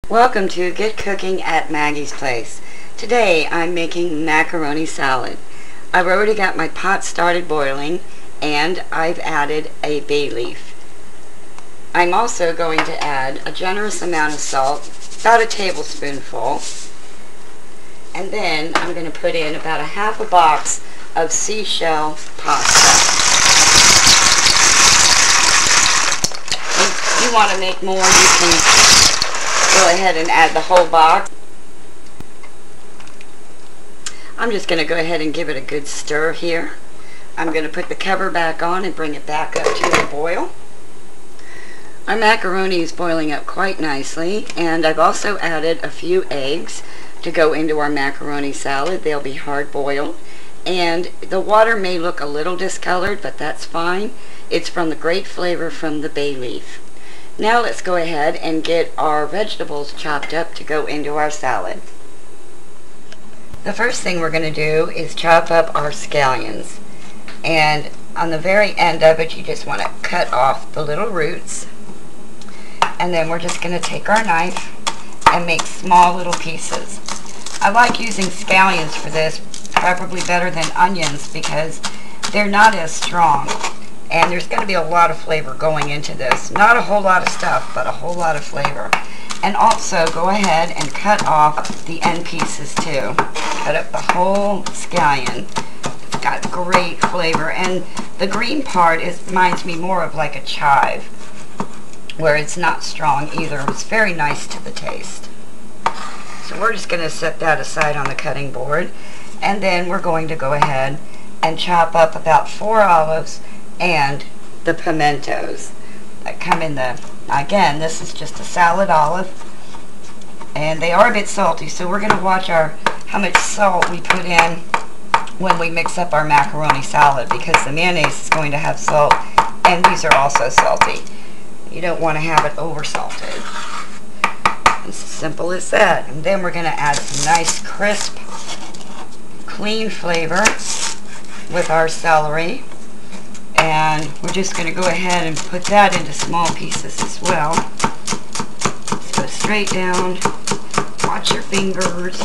Welcome to Get Cooking at Maggie's Place. Today I'm making macaroni salad. I've already got my pot started boiling and I've added a bay leaf. I'm also going to add a generous amount of salt, about a tablespoonful, and then I'm going to put in about a half a box of seashell pasta. If you want to make more, you can go ahead and add the whole box. I'm just going to go ahead and give it a good stir here. I'm going to put the cover back on and bring it back up to the boil. Our macaroni is boiling up quite nicely, and I've also added a few eggs to go into our macaroni salad. They'll be hard boiled, and the water may look a little discolored, but that's fine. It's from the great flavor from the bay leaf. Now let's go ahead and get our vegetables chopped up to go into our salad. The first thing we're going to do is chop up our scallions. And on the very end of it, you just want to cut off the little roots. And then we're just going to take our knife and make small little pieces. I like using scallions for this, probably better than onions because they're not as strong. And there's going to be a lot of flavor going into this. Not a whole lot of stuff, but a whole lot of flavor. And also go ahead and cut off the end pieces too. Cut up the whole scallion. It's got great flavor. And the green part reminds me more of like a chive, where it's not strong either. It's very nice to the taste. So we're just going to set that aside on the cutting board. And then we're going to go ahead and chop up about 4 olives and the pimentos that come in the, again, this is just a salad olive, and they are a bit salty, so we're going to watch how much salt we put in when we mix up our macaroni salad, because the mayonnaise is going to have salt and these are also salty. You don't want to have it over salted. It's as simple as that. And then we're going to add some nice crisp, clean flavor with our celery. And we're just going to go ahead and put that into small pieces as well. Just go straight down, watch your fingers.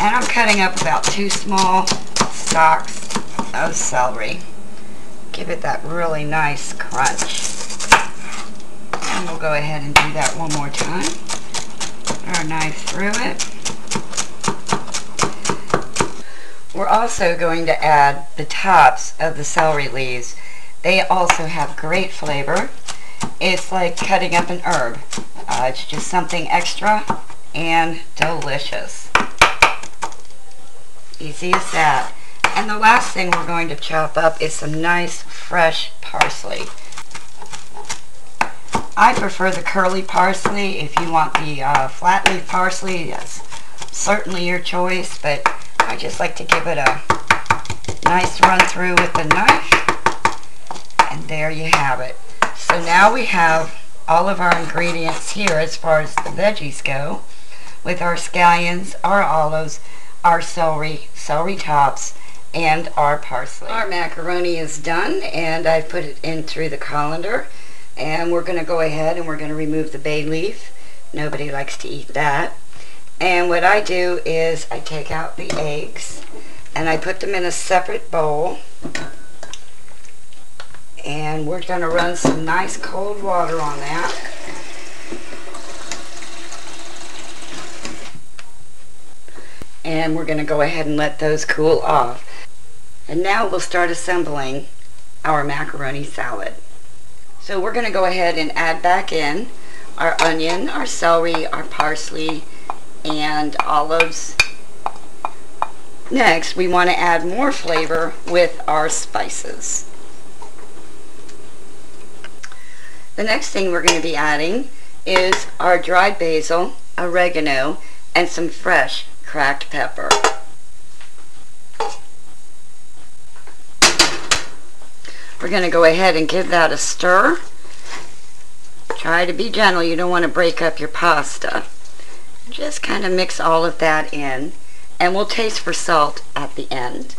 And I'm cutting up about 2 small stalks of celery. Give it that really nice crunch. And we'll go ahead and do that one more time. Put our knife through it. We're also going to add the tops of the celery leaves. They also have great flavor. It's like cutting up an herb. It's just something extra and delicious. Easy as that. And the last thing we're going to chop up is some nice fresh parsley. I prefer the curly parsley. If you want the flat leaf parsley, that's certainly your choice, but I just like to give it a nice run through with the knife, and there you have it. So now we have all of our ingredients here as far as the veggies go, with our scallions, our olives, our celery tops, and our parsley. Our macaroni is done, and I've put it in through the colander, and we're going to go ahead and we're going to remove the bay leaf. Nobody likes to eat that. And what I do is I take out the eggs and I put them in a separate bowl, and we're going to run some nice cold water on that. And we're going to go ahead and let those cool off. And now we'll start assembling our macaroni salad. So we're going to go ahead and add back in our onion, our celery, our parsley, and olives. Next, we want to add more flavor with our spices. The next thing we're going to be adding is our dried basil, oregano, and some fresh cracked pepper. We're going to go ahead and give that a stir. Try to be gentle. You don't want to break up your pasta. Just kind of mix all of that in, and we'll taste for salt at the end.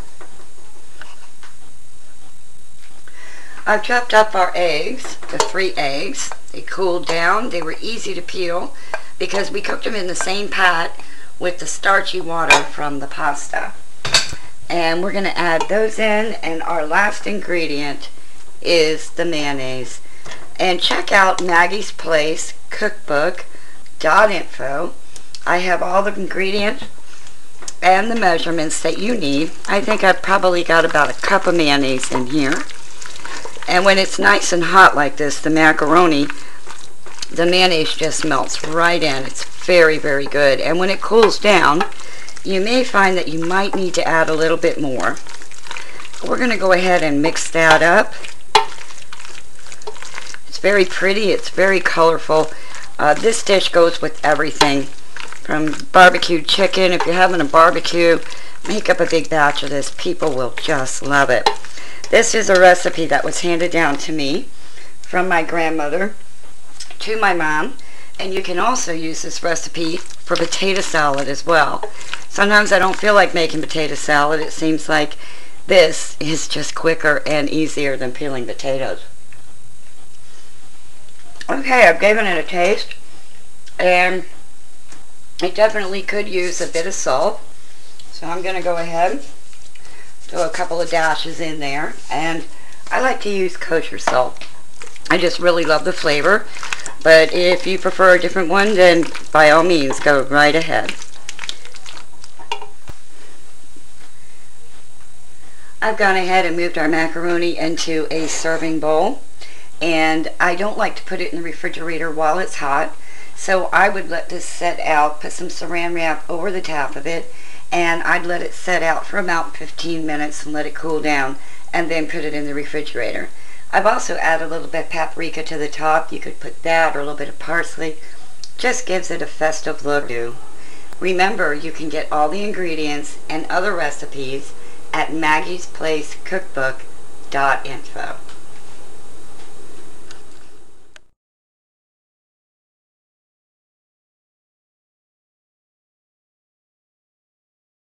I've chopped up our eggs, the 3 eggs. They cooled down. They were easy to peel. because we cooked them in the same pot with the starchy water from the pasta. And we're going to add those in, and our last ingredient is the mayonnaise. And check out MagiesPlace cookbook.info. I have all the ingredients and the measurements that you need. I think I've probably got about a cup of mayonnaise in here. And when it's nice and hot like this, the macaroni, the mayonnaise just melts right in. It's very, very good. And when it cools down, you may find that you might need to add a little bit more. We're going to go ahead and mix that up. It's very pretty. It's very colorful. This dish goes with everything from barbecued chicken. If you're having a barbecue, make up a big batch of this. People will just love it. This is a recipe that was handed down to me from my grandmother to my mom, and you can also use this recipe for potato salad as well. Sometimes I don't feel like making potato salad. It seems like this is just quicker and easier than peeling potatoes. Okay, I've given it a taste, and it definitely could use a bit of salt. So I'm going to go ahead, throw a couple of dashes in there, and I like to use kosher salt. I just really love the flavor, but if you prefer a different one, then by all means go right ahead. I've gone ahead and moved our macaroni into a serving bowl, and I don't like to put it in the refrigerator while it's hot, so I would let this set out, put some saran wrap over the top of it, and I'd let it set out for about 15 minutes and let it cool down, and then put it in the refrigerator. I've also added a little bit of paprika to the top. You could put that or a little bit of parsley. Just gives it a festive look too. Remember, you can get all the ingredients and other recipes at MagiesPlace cookbook.info.